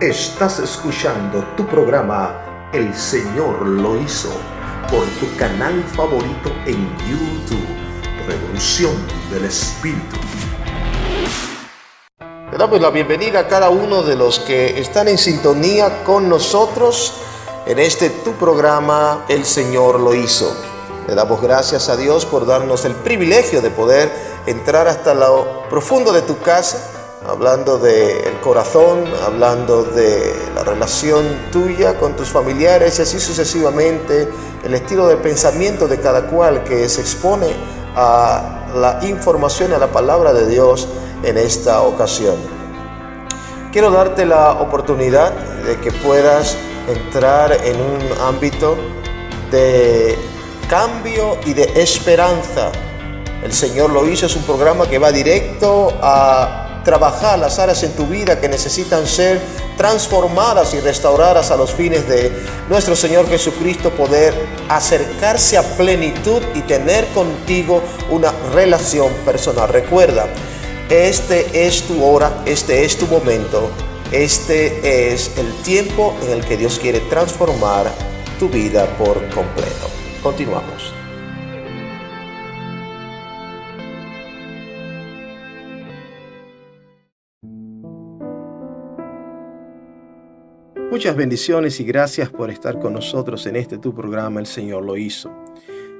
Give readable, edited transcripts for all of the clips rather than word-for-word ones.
Estás escuchando tu programa El Señor lo hizo por tu canal favorito en YouTube, Revolución del Espíritu. Le damos la bienvenida a cada uno de los que están en sintonía con nosotros en este tu programa El Señor lo hizo. Le damos gracias a Dios por darnos el privilegio de poder entrar hasta lo profundo de tu casa, hablando del corazón, hablando de la relación tuya con tus familiares y así sucesivamente, el estilo de pensamiento de cada cual que se expone a la información, a la palabra de Dios en esta ocasión. Quiero darte la oportunidad de que puedas entrar en un ámbito de cambio y de esperanza. El Señor lo hizo, es un programa que va directo a trabajar las áreas en tu vida que necesitan ser transformadas y restauradas a los fines de nuestro Señor Jesucristo, poder acercarse a plenitud y tener contigo una relación personal. Recuerda, este es tu hora, este es tu momento, este es el tiempo en el que Dios quiere transformar tu vida por completo. Continuamos. Muchas bendiciones y gracias por estar con nosotros en este tu programa El Señor lo hizo.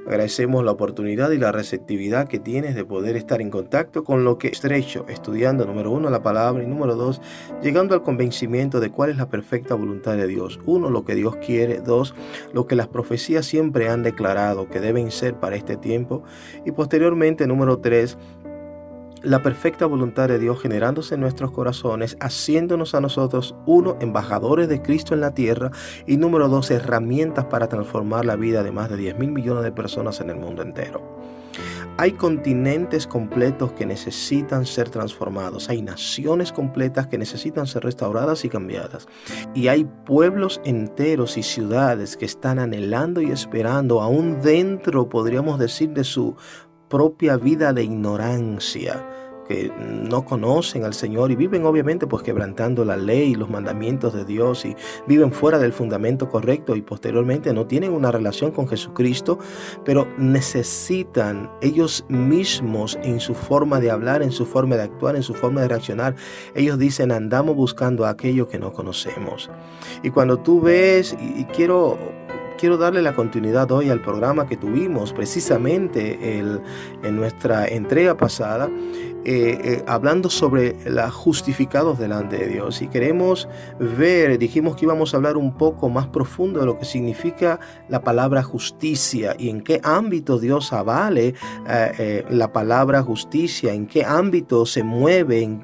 Agradecemos la oportunidad y la receptividad que tienes de poder estar en contacto con lo que estrecho, estudiando, número 1, la palabra, y número 2, llegando al convencimiento de cuál es la perfecta voluntad de Dios. 1, lo que Dios quiere. 2, lo que las profecías siempre han declarado que deben ser para este tiempo. Y posteriormente, número 3, la perfecta voluntad de Dios generándose en nuestros corazones, haciéndonos a nosotros, 1, embajadores de Cristo en la tierra, y número 2, herramientas para transformar la vida de más de 10,000 millones de personas en el mundo entero. Hay continentes completos que necesitan ser transformados, hay naciones completas que necesitan ser restauradas y cambiadas, y hay pueblos enteros y ciudades que están anhelando y esperando, aún dentro, podríamos decir, de su propia vida de ignorancia, que no conocen al Señor y viven obviamente pues quebrantando la ley y los mandamientos de Dios y viven fuera del fundamento correcto y posteriormente no tienen una relación con Jesucristo, pero necesitan ellos mismos en su forma de hablar, en su forma de actuar, en su forma de reaccionar. Ellos dicen: andamos buscando aquello que no conocemos. Y cuando tú ves, y quiero darle la continuidad hoy al programa que tuvimos precisamente en nuestra entrega pasada, hablando sobre los justificados delante de Dios. Y queremos ver, dijimos que íbamos a hablar un poco más profundo de lo que significa la palabra justicia y en qué ámbito Dios avale la palabra justicia, en qué ámbito se mueve, en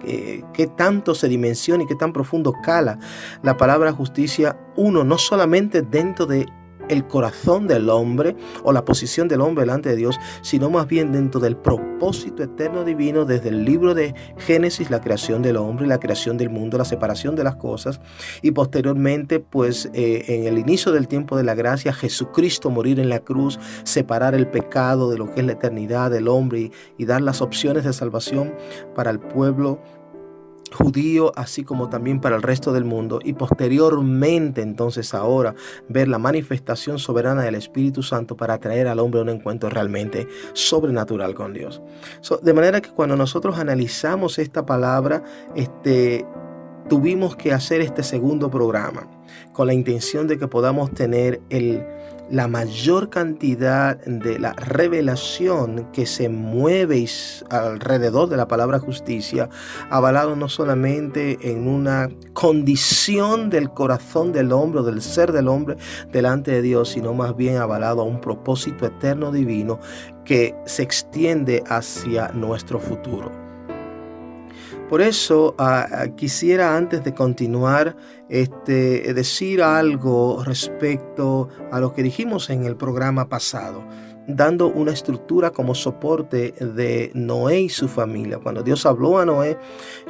qué tanto se dimensiona y qué tan profundo cala la palabra justicia. No solamente dentro de el corazón del hombre o la posición del hombre delante de Dios, sino más bien dentro del propósito eterno divino desde el libro de Génesis, la creación del hombre, la creación del mundo, la separación de las cosas, y posteriormente pues en el inicio del tiempo de la gracia, Jesucristo morir en la cruz, separar el pecado de lo que es la eternidad del hombre y dar las opciones de salvación para el pueblo judío, así como también para el resto del mundo, y posteriormente entonces ahora ver la manifestación soberana del Espíritu Santo para traer al hombre a un encuentro realmente sobrenatural con Dios. De manera que cuando nosotros analizamos esta palabra, tuvimos que hacer este segundo programa con la intención de que podamos tener la mayor cantidad de la revelación que se mueve alrededor de la palabra justicia, avalado no solamente en una condición del corazón del hombre o del ser del hombre delante de Dios, sino más bien avalado a un propósito eterno divino que se extiende hacia nuestro futuro. Por eso quisiera, antes de continuar, decir algo respecto a lo que dijimos en el programa pasado. dando una estructura como soporte de Noé y su familia. Cuando Dios habló a Noé,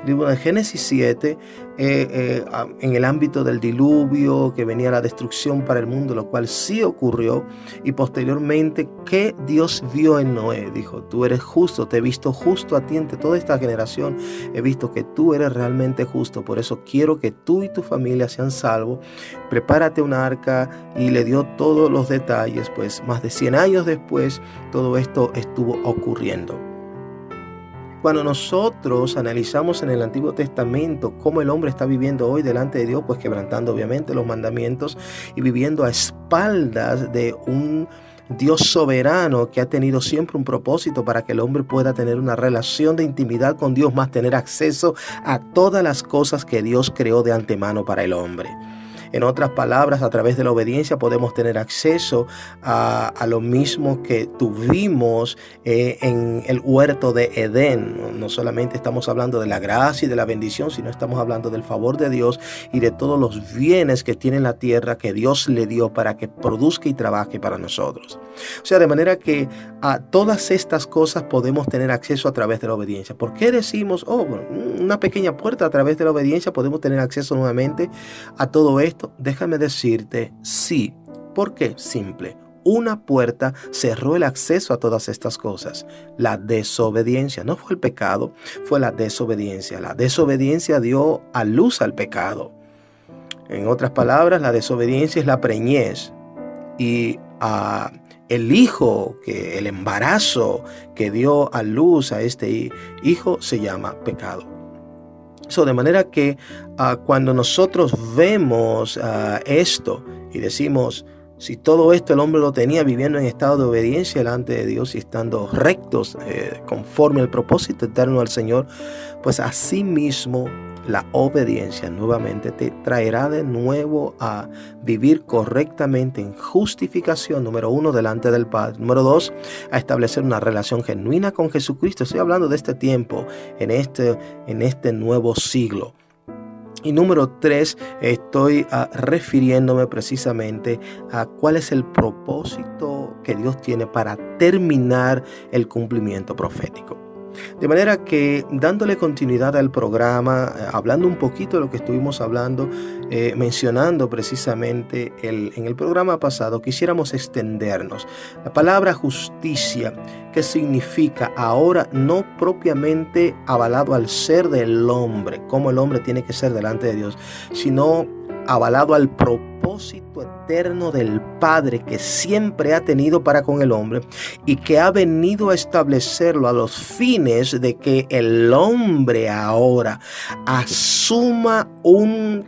el libro de Génesis 7, en el ámbito del diluvio, que venía la destrucción para el mundo, lo cual sí ocurrió, y posteriormente, ¿qué Dios vio en Noé? Dijo: tú eres justo, te he visto justo a ti entre toda esta generación, he visto que tú eres realmente justo, por eso quiero que tú y tu familia sean salvos, prepárate una arca, y le dio todos los detalles. Pues más de 100 años después, todo esto estuvo ocurriendo. Cuando nosotros analizamos en el Antiguo Testamento cómo el hombre está viviendo hoy delante de Dios, pues quebrantando obviamente los mandamientos y viviendo a espaldas de un Dios soberano que ha tenido siempre un propósito para que el hombre pueda tener una relación de intimidad con Dios, más tener acceso a todas las cosas que Dios creó de antemano para el hombre. En otras palabras, a través de la obediencia podemos tener acceso a lo mismo que tuvimos en el huerto de Edén. No solamente estamos hablando de la gracia y de la bendición, sino estamos hablando del favor de Dios y de todos los bienes que tiene la tierra que Dios le dio para que produzca y trabaje para nosotros. O sea, de manera que a todas estas cosas podemos tener acceso a través de la obediencia. ¿Por qué decimos, una pequeña puerta a través de la obediencia podemos tener acceso nuevamente a todo esto? Déjame decirte, sí. ¿Por qué? Simple. Una puerta cerró el acceso a todas estas cosas. La desobediencia. No fue el pecado, fue la desobediencia. La desobediencia dio a luz al pecado. En otras palabras, la desobediencia es la preñez. Y el hijo, el embarazo que dio a luz a este hijo se llama pecado. De manera que cuando nosotros vemos esto y decimos, si todo esto el hombre lo tenía viviendo en estado de obediencia delante de Dios y estando rectos conforme al propósito eterno del Señor, pues así mismo la obediencia nuevamente te traerá de nuevo a vivir correctamente en justificación, número 1, delante del Padre. Número 2, a establecer una relación genuina con Jesucristo. Estoy hablando de este tiempo, en este nuevo siglo. Y número 3, estoy refiriéndome precisamente a cuál es el propósito que Dios tiene para terminar el cumplimiento profético. De manera que, dándole continuidad al programa, hablando un poquito de lo que estuvimos hablando, mencionando precisamente en el programa pasado, quisiéramos extendernos. La palabra justicia, ¿qué significa? Ahora no propiamente avalado al ser del hombre, como el hombre tiene que ser delante de Dios, sino avalado al propósito eterno del Padre que siempre ha tenido para con el hombre y que ha venido a establecerlo a los fines de que el hombre ahora asuma un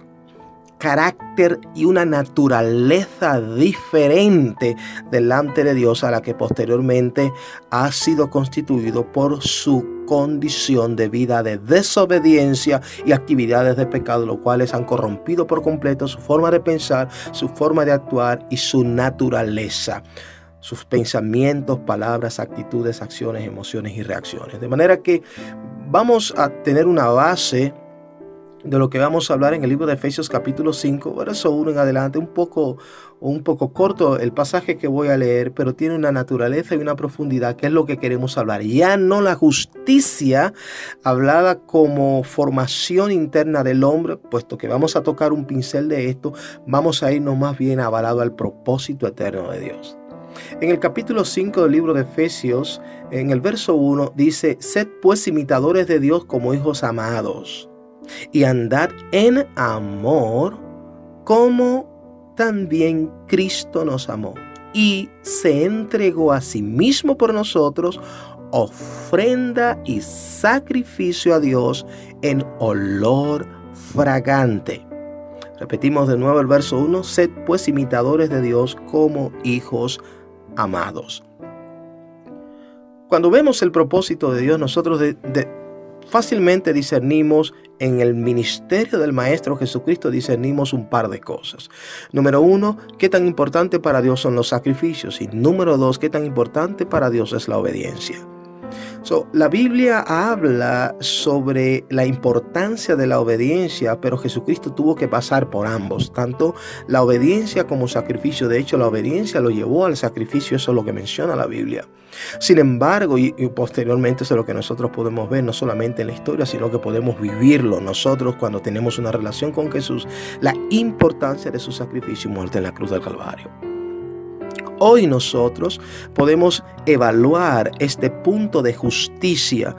carácter y una naturaleza diferente delante de Dios a la que posteriormente ha sido constituido por su condición de vida de desobediencia y actividades de pecado, los cuales han corrompido por completo su forma de pensar, su forma de actuar y su naturaleza, sus pensamientos, palabras, actitudes, acciones, emociones y reacciones. De manera que vamos a tener una base de lo que vamos a hablar en el libro de Efesios capítulo 5, verso 1 en adelante, un poco corto el pasaje que voy a leer, pero tiene una naturaleza y una profundidad que es lo que queremos hablar. Ya no la justicia hablada como formación interna del hombre, puesto que vamos a tocar un pincel de esto, vamos a irnos más bien avalado al propósito eterno de Dios. En el capítulo 5 del libro de Efesios, en el verso 1, dice: sed pues imitadores de Dios como hijos amados, y andad en amor como también Cristo nos amó y se entregó a sí mismo por nosotros, ofrenda y sacrificio a Dios en olor fragante. Repetimos de nuevo el verso 1: sed pues imitadores de Dios como hijos amados. Cuando vemos el propósito de Dios, nosotros fácilmente discernimos en el ministerio del Maestro Jesucristo, discernimos un par de cosas. Número 1, qué tan importante para Dios son los sacrificios. Y número 2, qué tan importante para Dios es la obediencia. La Biblia habla sobre la importancia de la obediencia, pero Jesucristo tuvo que pasar por ambos, tanto la obediencia como sacrificio. De hecho, la obediencia lo llevó al sacrificio, eso es lo que menciona la Biblia. Sin embargo, y posteriormente eso es lo que nosotros podemos ver, no solamente en la historia, sino que podemos vivirlo nosotros cuando tenemos una relación con Jesús, la importancia de su sacrificio y muerte en la cruz del Calvario. Hoy nosotros podemos evaluar este punto de justicia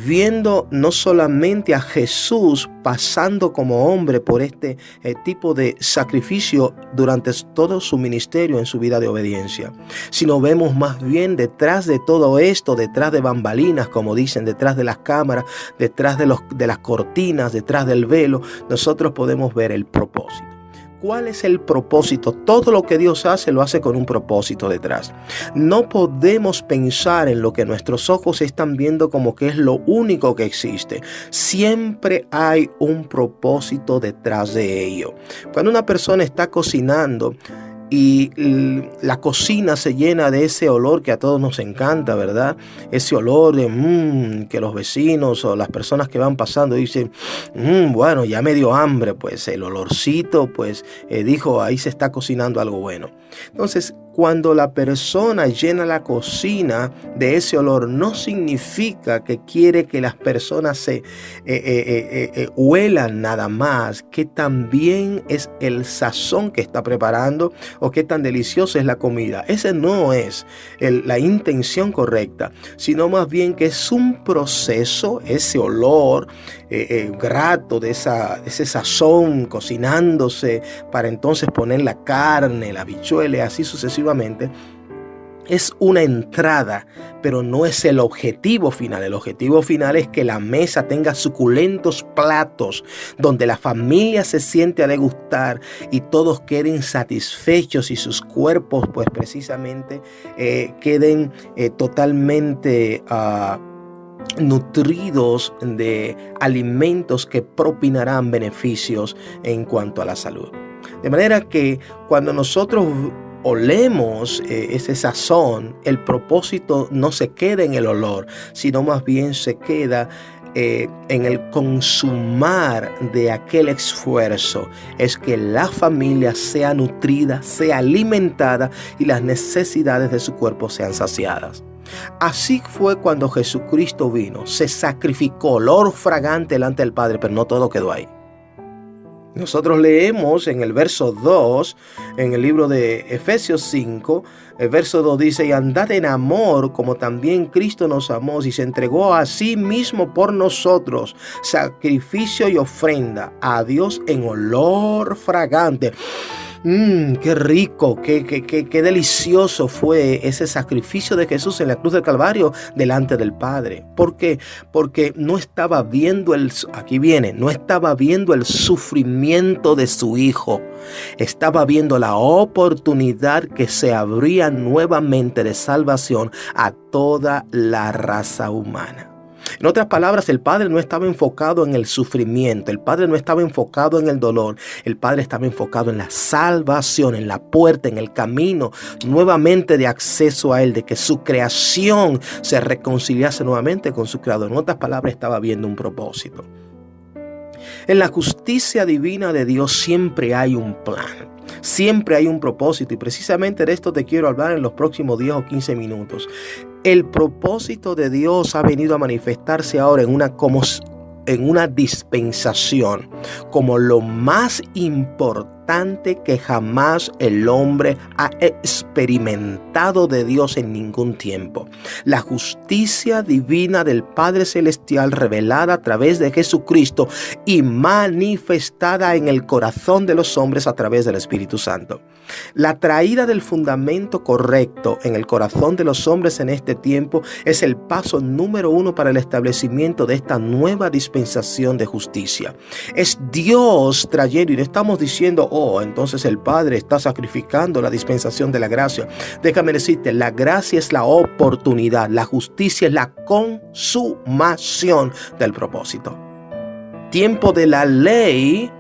viendo no solamente a Jesús pasando como hombre por este tipo de sacrificio durante todo su ministerio en su vida de obediencia, sino vemos más bien detrás de todo esto, detrás de bambalinas, como dicen, detrás de las cámaras, detrás de las cortinas, detrás del velo, nosotros podemos ver el propósito. ¿Cuál es el propósito? Todo lo que Dios hace, lo hace con un propósito detrás. No podemos pensar en lo que nuestros ojos están viendo como que es lo único que existe. Siempre hay un propósito detrás de ello. Cuando una persona está cocinando y la cocina se llena de ese olor que a todos nos encanta, ¿verdad? Ese olor de que los vecinos o las personas que van pasando dicen, bueno, ya me dio hambre, pues el olorcito, pues dijo, ahí se está cocinando algo bueno. Entonces, cuando la persona llena la cocina de ese olor, no significa que quiere que las personas se huelan nada más, que también es el sazón que está preparando o qué tan deliciosa es la comida. Ese no es la intención correcta, sino más bien que es un proceso, ese olor grato de ese sazón cocinándose para entonces poner la carne, la habichuela, así sucesivamente. Es una entrada, pero no es el objetivo final. El objetivo final es que la mesa tenga suculentos platos donde la familia se siente a degustar y todos queden satisfechos y sus cuerpos pues precisamente queden totalmente nutridos de alimentos que propinarán beneficios en cuanto a la salud. De manera que cuando nosotros olemos ese sazón, el propósito no se queda en el olor, sino más bien se queda en el consumar de aquel esfuerzo. Es que la familia sea nutrida, sea alimentada y las necesidades de su cuerpo sean saciadas. Así fue cuando Jesucristo vino, se sacrificó, olor fragante delante del Padre, pero no todo quedó ahí. Nosotros leemos en el verso 2, en el libro de Efesios 5, el verso 2 dice, y andad en amor como también Cristo nos amó y se entregó a sí mismo por nosotros, sacrificio y ofrenda a Dios en olor fragante. Qué rico, qué delicioso fue ese sacrificio de Jesús en la cruz del Calvario delante del Padre. ¿Por qué? Porque no estaba viendo no estaba viendo el sufrimiento de su Hijo. Estaba viendo la oportunidad que se abría nuevamente de salvación a toda la raza humana. En otras palabras, el Padre no estaba enfocado en el sufrimiento, el Padre no estaba enfocado en el dolor, el Padre estaba enfocado en la salvación, en la puerta, en el camino nuevamente de acceso a Él, de que su creación se reconciliase nuevamente con su Creador. En otras palabras, estaba viendo un propósito. En la justicia divina de Dios siempre hay un plan. Siempre hay un propósito y precisamente de esto te quiero hablar en los próximos 10 o 15 minutos. El propósito de Dios ha venido a manifestarse ahora en una dispensación como lo más importante que jamás el hombre ha experimentado de Dios en ningún tiempo. La justicia divina del Padre Celestial revelada a través de Jesucristo y manifestada en el corazón de los hombres a través del Espíritu Santo. La traída del fundamento correcto en el corazón de los hombres en este tiempo es el paso número 1 para el establecimiento de esta nueva dispensación de justicia. Es Dios trayendo, y no estamos diciendo, entonces el Padre está sacrificando la dispensación de la gracia. Déjame decirte, la gracia es la oportunidad, la justicia es la consumación del propósito. Tiempo de la ley,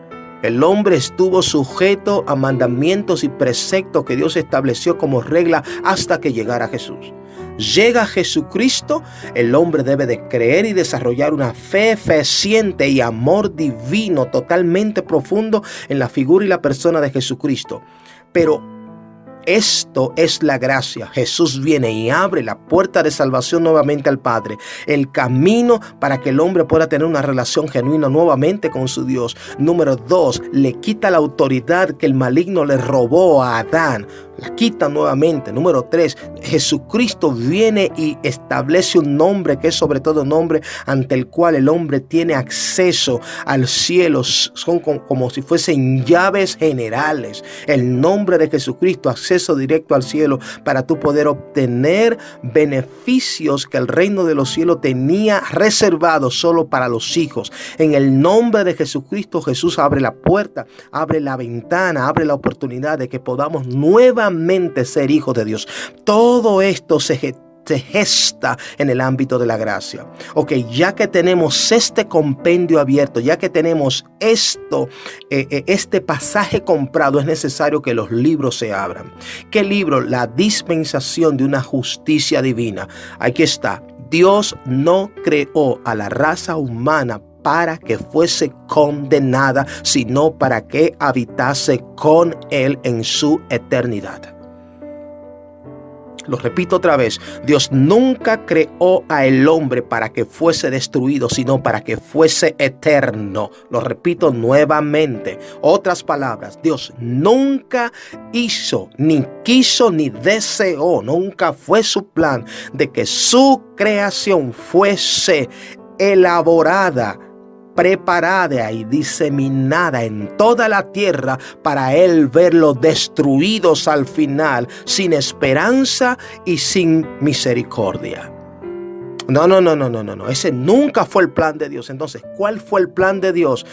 el hombre estuvo sujeto a mandamientos y preceptos que Dios estableció como regla hasta que llegara Jesús. llega Jesucristo, el hombre debe de creer y desarrollar una fe fehaciente y amor divino totalmente profundo en la figura y la persona de Jesucristo. Pero esto es la gracia. Jesús viene y abre la puerta de salvación nuevamente al Padre, el camino para que el hombre pueda tener una relación genuina nuevamente con su Dios. Número 2, le quita la autoridad que el maligno le robó a Adán. La quita nuevamente. Número 3, Jesucristo viene y establece un nombre que es sobre todo nombre ante el cual el hombre tiene acceso al cielo. Son como si fuesen llaves generales. El nombre de Jesucristo, acceso directo al cielo para tú poder obtener beneficios que el reino de los cielos tenía reservado solo para los hijos. En el nombre de Jesucristo, Jesús abre la puerta, abre la ventana, abre la oportunidad de que podamos nuevamente ser hijos de Dios. Todo esto se gesta en el ámbito de la gracia. Ok, ya que tenemos este compendio abierto, ya que tenemos este pasaje comprado, es necesario que los libros se abran. ¿Qué libro? La dispensación de una justicia divina. Aquí está. Dios no creó a la raza humana para que fuese condenada, sino para que habitase con Él en su eternidad. Lo repito otra vez, Dios nunca creó a el hombre para que fuese destruido, sino para que fuese eterno. Lo repito nuevamente. Otras palabras, Dios nunca hizo, ni quiso, ni deseó, nunca fue su plan de que su creación fuese elaborada, preparada y diseminada en toda la tierra para él verlos destruidos al final, sin esperanza y sin misericordia. No. Ese nunca fue el plan de Dios. Entonces, ¿cuál fue el plan de Dios?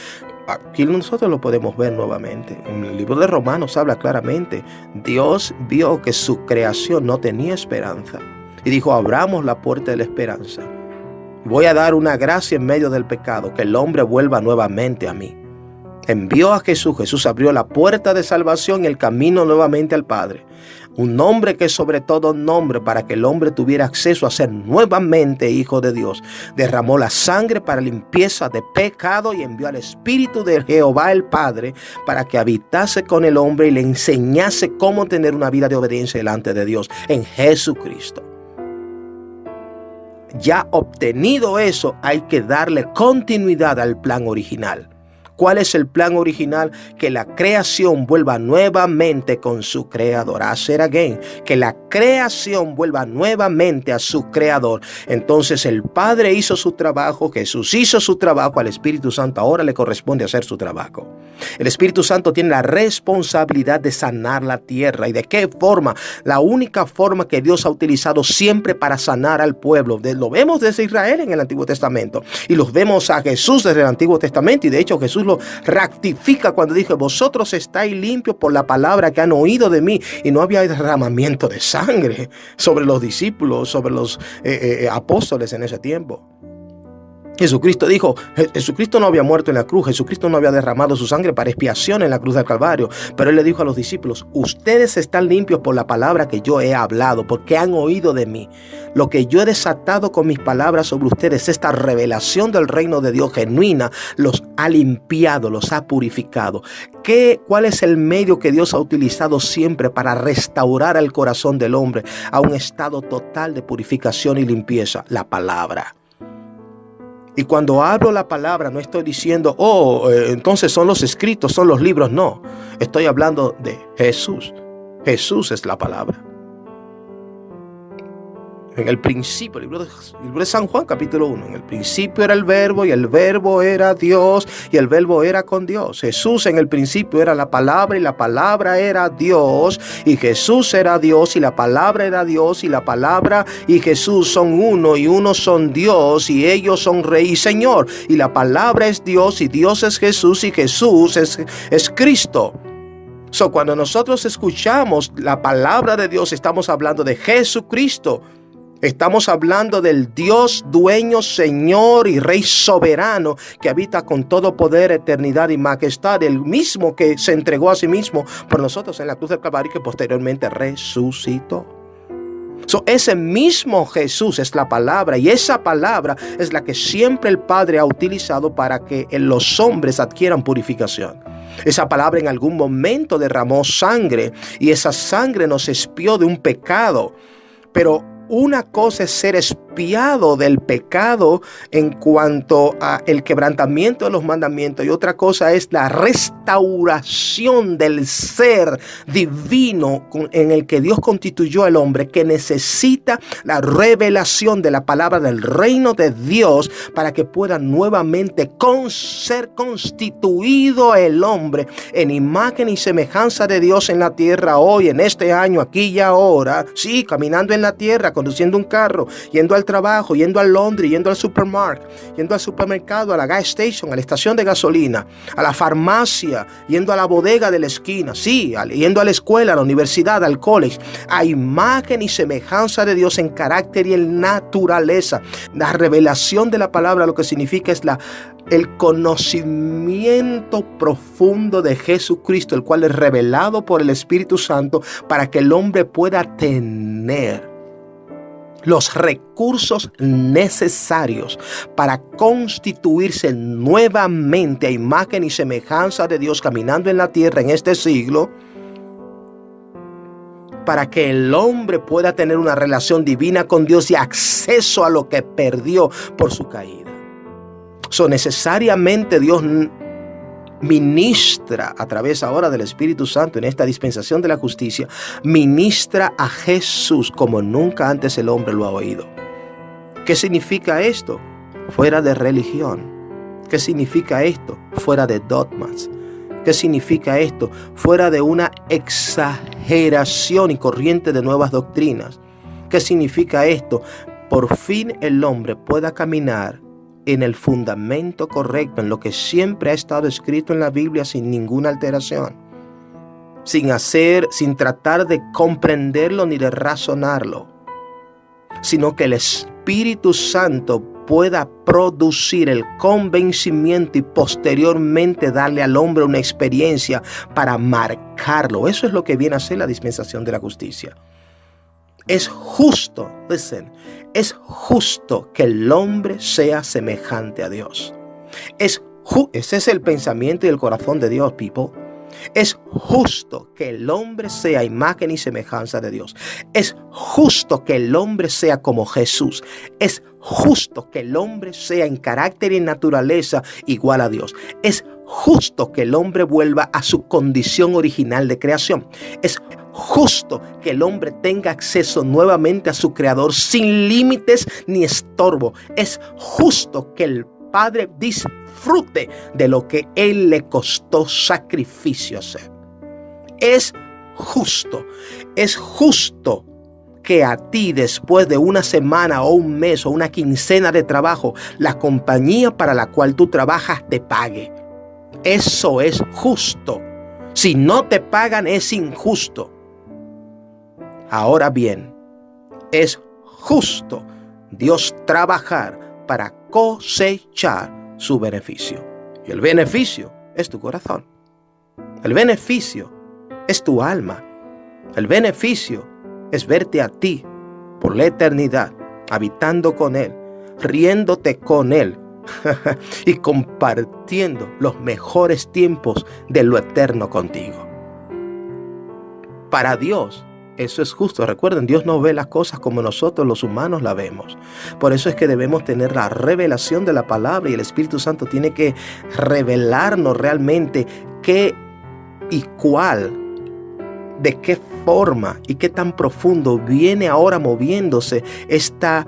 Aquí nosotros lo podemos ver nuevamente. En el libro de Romanos habla claramente. Dios vio que su creación no tenía esperanza y dijo: abramos la puerta de la esperanza. Voy a dar una gracia en medio del pecado, que el hombre vuelva nuevamente a mí. Envió a Jesús. Jesús abrió la puerta de salvación y el camino nuevamente al Padre. Un nombre que es sobre todo nombre, para que el hombre tuviera acceso a ser nuevamente hijo de Dios. Derramó la sangre para limpieza de pecado y envió al Espíritu de Jehová el Padre para que habitase con el hombre y le enseñase cómo tener una vida de obediencia delante de Dios en Jesucristo. Ya obtenido eso, hay que darle continuidad al plan original. ¿Cuál es el plan original? Que la creación vuelva nuevamente con su creador. Hacer again. Que la creación vuelva nuevamente a su creador. Entonces el Padre hizo su trabajo, Jesús hizo su trabajo, al Espíritu Santo ahora le corresponde hacer su trabajo. El Espíritu Santo tiene la responsabilidad de sanar la tierra. ¿Y de qué forma? La única forma que Dios ha utilizado siempre para sanar al pueblo. Lo vemos desde Israel en el Antiguo Testamento. Y los vemos a Jesús desde el Antiguo Testamento. Y de hecho Jesús lo rectifica cuando dijo: vosotros estáis limpios por la palabra que han oído de mí. Y no había derramamiento de sangre sobre los discípulos, sobre los apóstoles en ese tiempo. Jesucristo dijo, Jesucristo no había muerto en la cruz, Jesucristo no había derramado su sangre para expiación en la cruz del Calvario, pero él le dijo a los discípulos: ustedes están limpios por la palabra que yo he hablado, porque han oído de mí. Lo que yo he desatado con mis palabras sobre ustedes, esta revelación del reino de Dios genuina, los ha limpiado, los ha purificado. ¿Cuál es el medio que Dios ha utilizado siempre para restaurar al corazón del hombre a un estado total de purificación y limpieza? La palabra. Y cuando hablo la palabra, no estoy diciendo, entonces son los escritos, son los libros. No, estoy hablando de Jesús. Jesús es la palabra. En el principio, el libro de San Juan, capítulo 1. En el principio era el verbo, y el verbo era Dios, y el verbo era con Dios. Jesús en el principio era la palabra, y la palabra era Dios, y Jesús era Dios, y la palabra era Dios, y la palabra y Jesús son uno, y uno son Dios, y ellos son Rey y Señor. Y la palabra es Dios, y Dios es Jesús, y Jesús es Cristo. Cuando nosotros escuchamos la palabra de Dios, estamos hablando de Jesucristo. Estamos hablando del Dios dueño, Señor y Rey soberano, que habita con todo poder, eternidad y majestad, el mismo que se entregó a sí mismo por nosotros en la cruz del Calvario y que posteriormente resucitó. Ese mismo Jesús es la palabra, y esa palabra es la que siempre el Padre ha utilizado para que los hombres adquieran purificación. Esa palabra en algún momento derramó sangre, y esa sangre nos expió de un pecado. Pero una cosa es ser expiado del pecado en cuanto a el quebrantamiento de los mandamientos, y otra cosa es la restauración del ser divino en el que Dios constituyó al hombre, que necesita la revelación de la palabra del reino de Dios para que pueda nuevamente ser constituido el hombre en imagen y semejanza de Dios en la tierra hoy, en este año, aquí y ahora. Sí, caminando en la tierra, conduciendo un carro, yendo al trabajo, yendo al laundry, yendo al supermercado, a la gas station, a la estación de gasolina, a la farmacia, yendo a la bodega de la esquina, sí, yendo a la escuela, a la universidad, al college, a imagen y semejanza de Dios en carácter y en naturaleza. La revelación de la palabra lo que significa es el conocimiento profundo de Jesucristo, el cual es revelado por el Espíritu Santo para que el hombre pueda tener los recursos necesarios para constituirse nuevamente a imagen y semejanza de Dios caminando en la tierra en este siglo, para que el hombre pueda tener una relación divina con Dios y acceso a lo que perdió por su caída. Necesariamente Dios ministra a través ahora del Espíritu Santo en esta dispensación de la justicia, ministra a Jesús como nunca antes el hombre lo ha oído. ¿Qué significa esto? Fuera de religión. ¿Qué significa esto? Fuera de dogmas. ¿Qué significa esto? Fuera de una exageración y corriente de nuevas doctrinas. ¿Qué significa esto? Por fin el hombre pueda caminar en el fundamento correcto, en lo que siempre ha estado escrito en la Biblia sin ninguna alteración, sin tratar de comprenderlo ni de razonarlo, sino que el Espíritu Santo pueda producir el convencimiento y posteriormente darle al hombre una experiencia para marcarlo. Eso es lo que viene a ser la dispensación de la justicia. Es justo, es justo que el hombre sea semejante a Dios. Ese es el pensamiento y el corazón de Dios, people. Es justo que el hombre sea imagen y semejanza de Dios. Es justo que el hombre sea como Jesús. Es justo que el hombre sea en carácter y en naturaleza igual a Dios. Es justo que el hombre vuelva a su condición original de creación. Es justo que el hombre tenga acceso nuevamente a su Creador sin límites ni estorbo. Es justo que el Padre disfrute de lo que Él le costó sacrificio hacer. Es justo que a ti, después de una semana o un mes o una quincena de trabajo, la compañía para la cual tú trabajas te pague. Eso es justo. Si no te pagan, es injusto. Ahora bien, es justo Dios trabajar para cosechar su beneficio. Y el beneficio es tu corazón. El beneficio es tu alma. El beneficio es verte a ti por la eternidad, habitando con Él, riéndote con Él y compartiendo los mejores tiempos de lo eterno contigo. Para Dios, eso es justo. Recuerden, Dios no ve las cosas como nosotros los humanos la vemos. Por eso es que debemos tener la revelación de la palabra, y el Espíritu Santo tiene que revelarnos realmente qué y cuál, de qué forma y qué tan profundo viene ahora moviéndose esta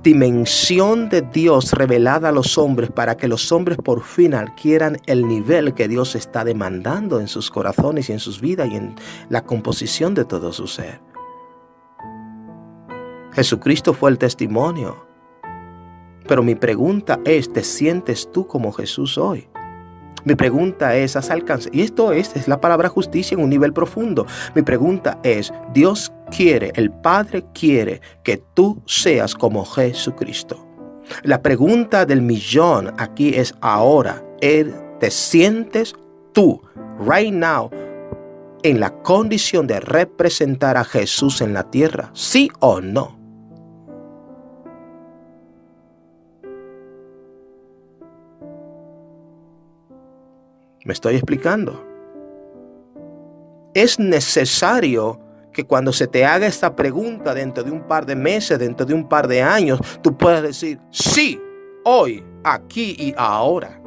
dimensión de Dios revelada a los hombres, para que los hombres por fin adquieran el nivel que Dios está demandando en sus corazones y en sus vidas y en la composición de todo su ser. Jesucristo fue el testimonio. Pero mi pregunta es, ¿te sientes tú como Jesús hoy? Mi pregunta es, ¿has alcanzado? Y esto es la palabra justicia en un nivel profundo. Mi pregunta es, Dios quiere, el Padre quiere que tú seas como Jesucristo. La pregunta del millón aquí es ahora, ¿te sientes tú, right now, en la condición de representar a Jesús en la tierra? ¿Sí o no? ¿Me estoy explicando? Es necesario que cuando se te haga esta pregunta dentro de un par de meses, dentro de un par de años, tú puedas decir, sí, hoy, aquí y ahora.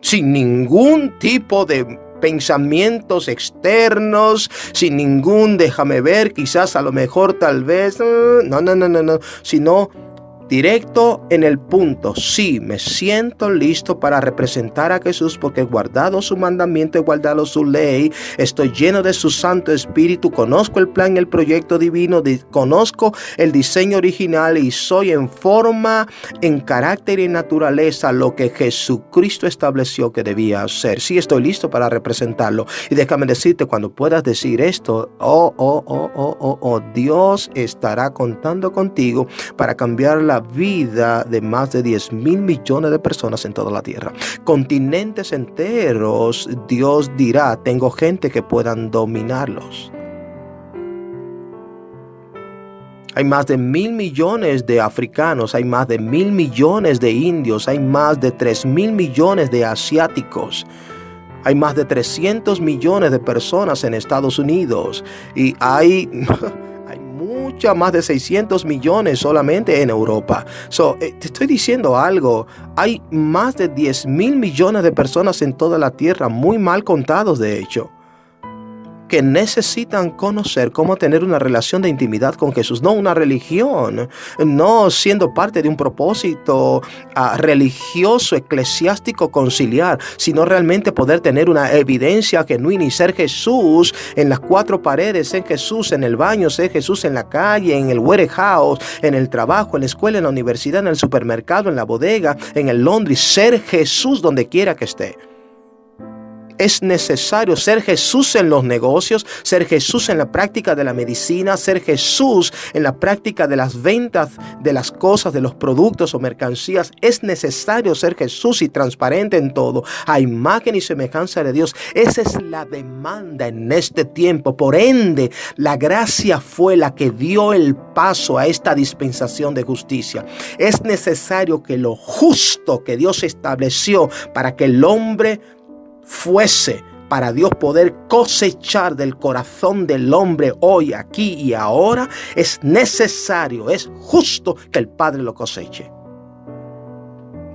Sin ningún tipo de pensamientos externos, sin ningún déjame ver, quizás a lo mejor tal vez, no, sino directo en el punto. Sí, me siento listo para representar a Jesús porque he guardado su mandamiento, he guardado su ley, estoy lleno de su Santo Espíritu, conozco el plan y el proyecto divino, conozco el diseño original y soy en forma, en carácter y en naturaleza lo que Jesucristo estableció que debía ser. Sí, estoy listo para representarlo. Y déjame decirte, cuando puedas decir esto, Dios estará contando contigo para cambiar la vida de más de 10,000 millones de personas en toda la tierra. Continentes enteros, Dios dirá, tengo gente que puedan dominarlos. Hay más de 1,000 millones de africanos, hay más de 1,000 millones de indios, hay más de 3,000 millones de asiáticos. Hay más de 300 millones de personas en Estados Unidos y hay muchas más de 600 millones solamente en Europa. Te estoy diciendo algo, hay más de 10,000 millones de personas en toda la tierra, muy mal contados de hecho, que necesitan conocer cómo tener una relación de intimidad con Jesús, no una religión, no siendo parte de un propósito religioso, eclesiástico, conciliar, sino realmente poder tener una evidencia genuina y ser Jesús en las cuatro paredes, ser Jesús en el baño, ser Jesús en la calle, en el warehouse, en el trabajo, en la escuela, en la universidad, en el supermercado, en la bodega, en el laundry, ser Jesús donde quiera que esté. Es necesario ser Jesús en los negocios, ser Jesús en la práctica de la medicina, ser Jesús en la práctica de las ventas de las cosas, de los productos o mercancías. Es necesario ser Jesús y transparente en todo, a imagen y semejanza de Dios. Esa es la demanda en este tiempo. Por ende, la gracia fue la que dio el paso a esta dispensación de justicia. Es necesario que lo justo que Dios estableció para que el hombre fuese, para Dios poder cosechar del corazón del hombre hoy, aquí y ahora, es necesario, es justo que el Padre lo coseche.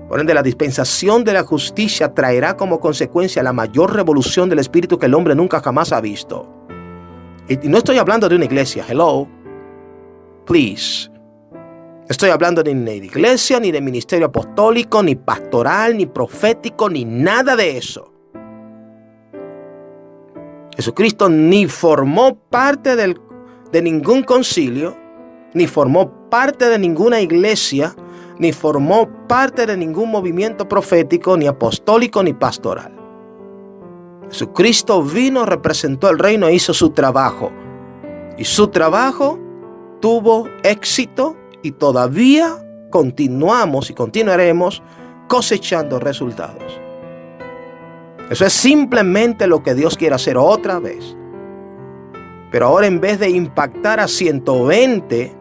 Por ende, la dispensación de la justicia traerá como consecuencia la mayor revolución del Espíritu que el hombre nunca jamás ha visto. Y no estoy hablando de una iglesia, hello, please. No estoy hablando ni de iglesia, ni de ministerio apostólico, ni pastoral, ni profético, ni nada de eso. Jesucristo ni formó parte de ningún concilio, ni formó parte de ninguna iglesia, ni formó parte de ningún movimiento profético, ni apostólico, ni pastoral. Jesucristo vino, representó el reino e hizo su trabajo. Y su trabajo tuvo éxito y todavía continuamos y continuaremos cosechando resultados. Eso es simplemente lo que Dios quiere hacer otra vez. Pero ahora, en vez de impactar a 120,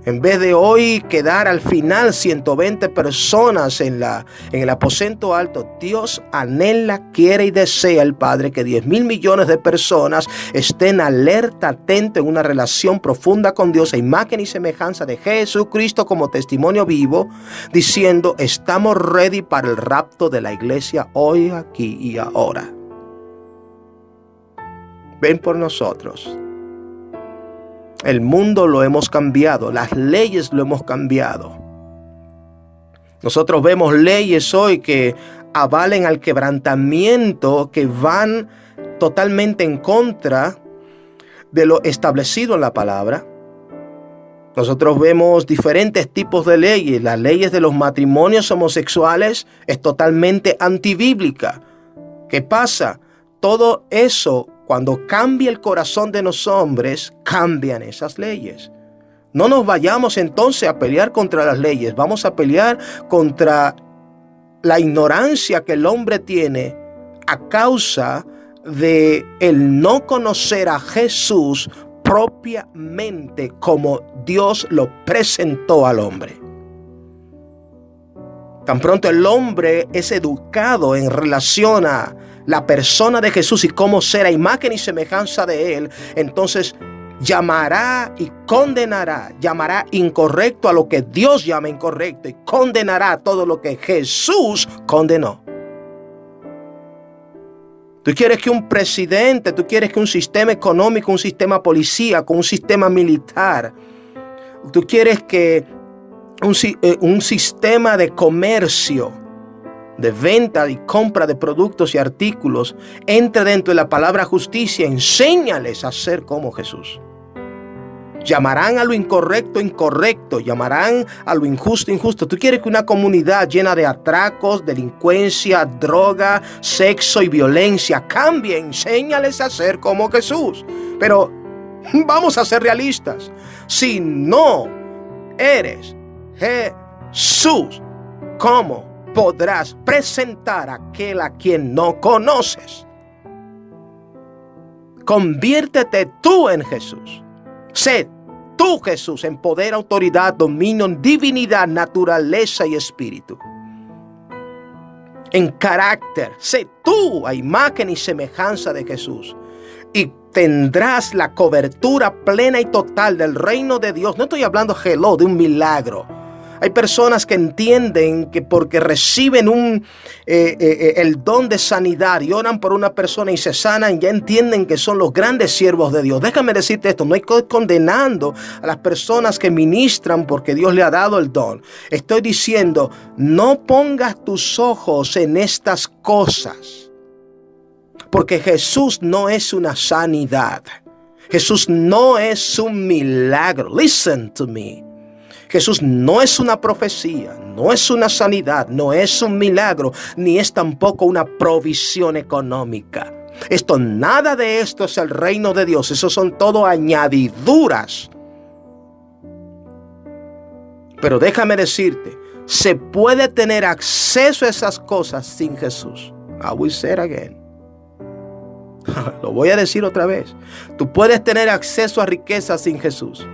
en vez de hoy quedar al final 120 personas en el aposento alto, Dios anhela, quiere y desea el Padre que 10,000 millones de personas estén alerta, atento en una relación profunda con Dios, a imagen y semejanza de Jesucristo como testimonio vivo, diciendo, estamos ready para el rapto de la iglesia hoy, aquí y ahora. Ven por nosotros. El mundo lo hemos cambiado, las leyes lo hemos cambiado. Nosotros vemos leyes hoy que avalen al quebrantamiento, que van totalmente en contra de lo establecido en la palabra. Nosotros vemos diferentes tipos de leyes. Las leyes de los matrimonios homosexuales es totalmente antibíblica. ¿Qué pasa? Todo eso, cuando cambia el corazón de los hombres, cambian esas leyes. No nos vayamos entonces a pelear contra las leyes. Vamos a pelear contra la ignorancia que el hombre tiene a causa de el no conocer a Jesús propiamente como Dios lo presentó al hombre. Tan pronto el hombre es educado en relación a la persona de Jesús y cómo ser a imagen y semejanza de Él, entonces llamará y condenará, llamará incorrecto a lo que Dios llama incorrecto y condenará todo lo que Jesús condenó. Tú quieres que un presidente, tú quieres que un sistema económico, un sistema policíaco, un sistema militar, tú quieres que un sistema de comercio, de venta y compra de productos y artículos entre dentro de la palabra justicia. Enséñales a ser como Jesús. Llamarán a lo incorrecto incorrecto, llamarán a lo injusto injusto. Tú quieres que una comunidad llena de atracos, delincuencia, droga, sexo y violencia cambie. Enséñales a ser como Jesús. Pero vamos a ser realistas. Si no eres Jesús, ¿cómo podrás presentar a aquel a quien no conoces? Conviértete tú en Jesús. Sé tú Jesús en poder, autoridad, dominio, divinidad, naturaleza y espíritu. En carácter, sé tú a imagen y semejanza de Jesús. Y tendrás la cobertura plena y total del reino de Dios. No estoy hablando, de un milagro. Hay personas que entienden que porque reciben el don de sanidad y oran por una persona y se sanan, ya entienden que son los grandes siervos de Dios. Déjame decirte esto, no estoy condenando a las personas que ministran porque Dios le ha dado el don. Estoy diciendo, no pongas tus ojos en estas cosas, porque Jesús no es una sanidad. Jesús no es un milagro. Listen to me. Jesús no es una profecía, no es una sanidad, no es un milagro, ni es tampoco una provisión económica. Nada de esto es el reino de Dios. Eso son todo añadiduras. Pero déjame decirte, se puede tener acceso a esas cosas sin Jesús. I will say it again. Lo voy a decir otra vez. Tú puedes tener acceso a riquezas sin Jesús.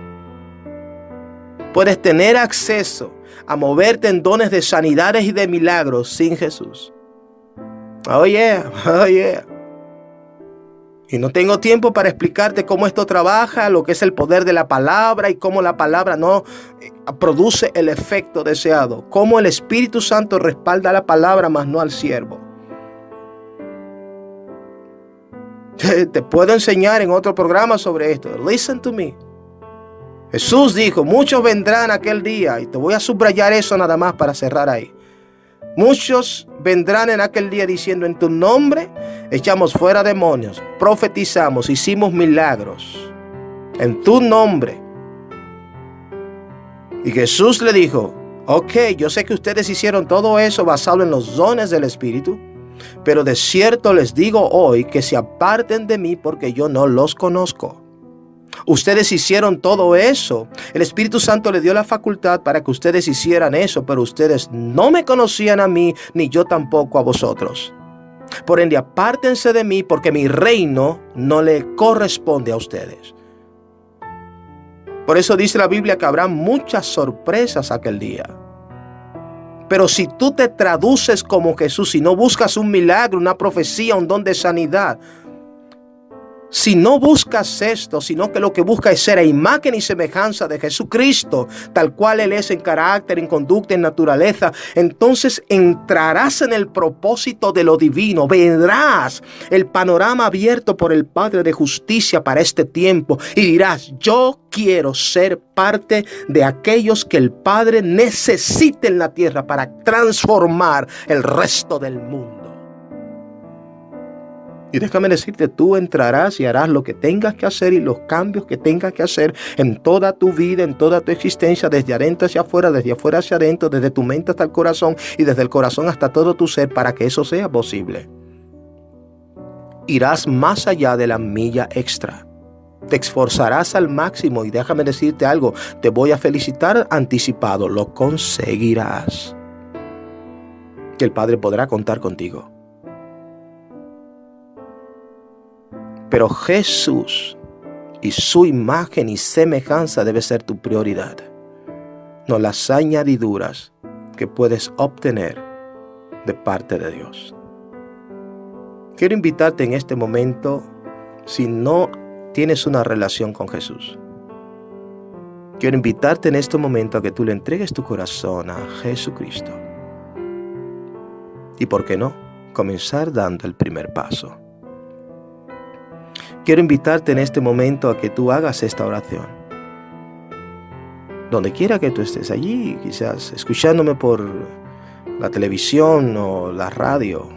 Puedes tener acceso a moverte en dones de sanidades y de milagros sin Jesús. Oh yeah, oh yeah. Y no tengo tiempo para explicarte cómo esto trabaja, lo que es el poder de la palabra y cómo la palabra no produce el efecto deseado. Cómo el Espíritu Santo respalda la palabra, mas no al siervo. Te puedo enseñar en otro programa sobre esto. Listen to me. Jesús dijo, muchos vendrán aquel día, y te voy a subrayar eso nada más para cerrar ahí. Muchos vendrán en aquel día diciendo, en tu nombre echamos fuera demonios, profetizamos, hicimos milagros. En tu nombre. Y Jesús le dijo, ok, yo sé que ustedes hicieron todo eso basado en los dones del Espíritu, pero de cierto les digo hoy que se aparten de mí porque yo no los conozco. Ustedes hicieron todo eso. El Espíritu Santo les dio la facultad para que ustedes hicieran eso, pero ustedes no me conocían a mí, ni yo tampoco a vosotros. Por ende, apártense de mí, porque mi reino no le corresponde a ustedes. Por eso dice la Biblia que habrá muchas sorpresas aquel día. Pero si tú te traduces como Jesús, si no buscas un milagro, una profecía, un don de sanidad, si no buscas esto, sino que lo que buscas es ser a imagen y semejanza de Jesucristo, tal cual Él es en carácter, en conducta, en naturaleza, entonces entrarás en el propósito de lo divino. Verás el panorama abierto por el Padre de justicia para este tiempo y dirás, yo quiero ser parte de aquellos que el Padre necesita en la tierra para transformar el resto del mundo. Y déjame decirte, tú entrarás y harás lo que tengas que hacer y los cambios que tengas que hacer en toda tu vida, en toda tu existencia, desde adentro hacia afuera, desde afuera hacia adentro, desde tu mente hasta el corazón y desde el corazón hasta todo tu ser para que eso sea posible. Irás más allá de la milla extra. Te esforzarás al máximo y déjame decirte algo, te voy a felicitar anticipado, lo conseguirás. Que el Padre podrá contar contigo. Pero Jesús y su imagen y semejanza debe ser tu prioridad, no las añadiduras que puedes obtener de parte de Dios. Quiero invitarte en este momento, si no tienes una relación con Jesús, quiero invitarte en este momento a que tú le entregues tu corazón a Jesucristo. Y por qué no, comenzar dando el primer paso. Quiero invitarte en este momento a que tú hagas esta oración. Donde quiera que tú estés allí, quizás escuchándome por la televisión o la radio,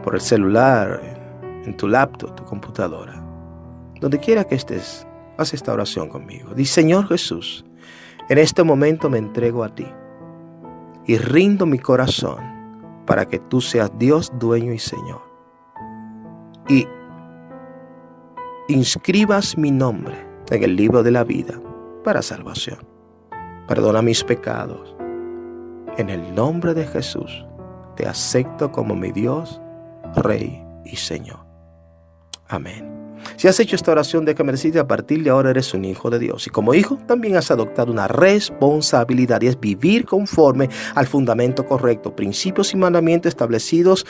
por el celular, en tu laptop, tu computadora. Donde quiera que estés, haz esta oración conmigo. Di: Señor Jesús, en este momento me entrego a ti y rindo mi corazón para que tú seas Dios, dueño y Señor. Y inscribas mi nombre en el libro de la vida para salvación. Perdona mis pecados. En el nombre de Jesús, te acepto como mi Dios, Rey y Señor. Amén. Si has hecho esta oración, déjame decirte, a partir de ahora eres un hijo de Dios. Y como hijo, también has adoptado una responsabilidad, y es vivir conforme al fundamento correcto, principios y mandamientos establecidos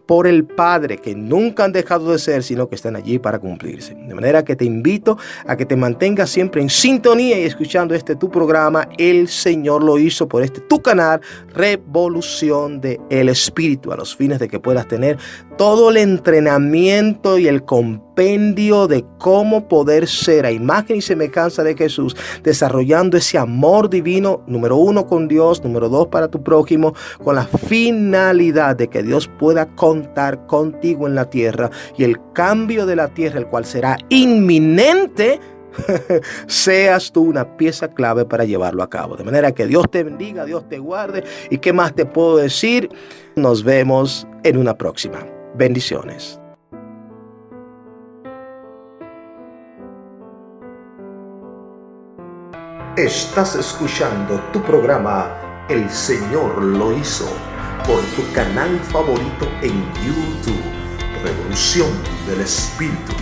por el Padre, que nunca han dejado de ser, sino que están allí para cumplirse. De manera que te invito a que te mantengas siempre en sintonía y escuchando tu programa, El Señor lo hizo, por tu canal, Revolución del Espíritu, a los fines de que puedas tener todo el entrenamiento y el compendio de cómo poder ser a imagen y semejanza de Jesús, desarrollando ese amor divino, número 1 con Dios, número 2 para tu prójimo, con la finalidad de que Dios pueda contar contigo en la tierra, y el cambio de la tierra, el cual será inminente, seas tú una pieza clave para llevarlo a cabo. De manera que Dios te bendiga, Dios te guarde. ¿Y qué más te puedo decir? Nos vemos en una próxima. Bendiciones. Estás escuchando tu programa El Señor lo hizo, por tu canal favorito en YouTube, Revolución del Espíritu.